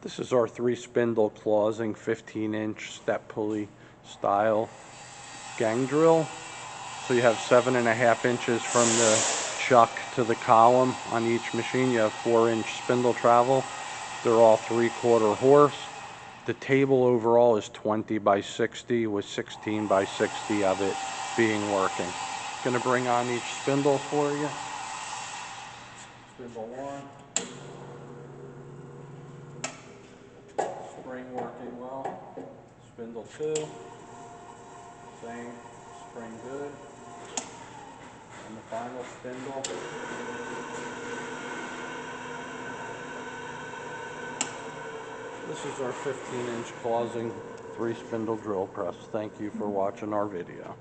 This is our 3-spindle clausing 15-inch step pulley style gang drill. So you have 7.5 inches from the chuck to the column on each machine. You have 4-inch spindle travel. They're all 3/4 horse. The table overall is 20 by 60 with 16 by 60 of it being working. Going to bring on each spindle for you. Spindle 1. Spring working well. Spindle 2. Same. Spring good. And the final spindle. This is our 15-inch clausing 3-spindle drill press. Thank you for watching our video.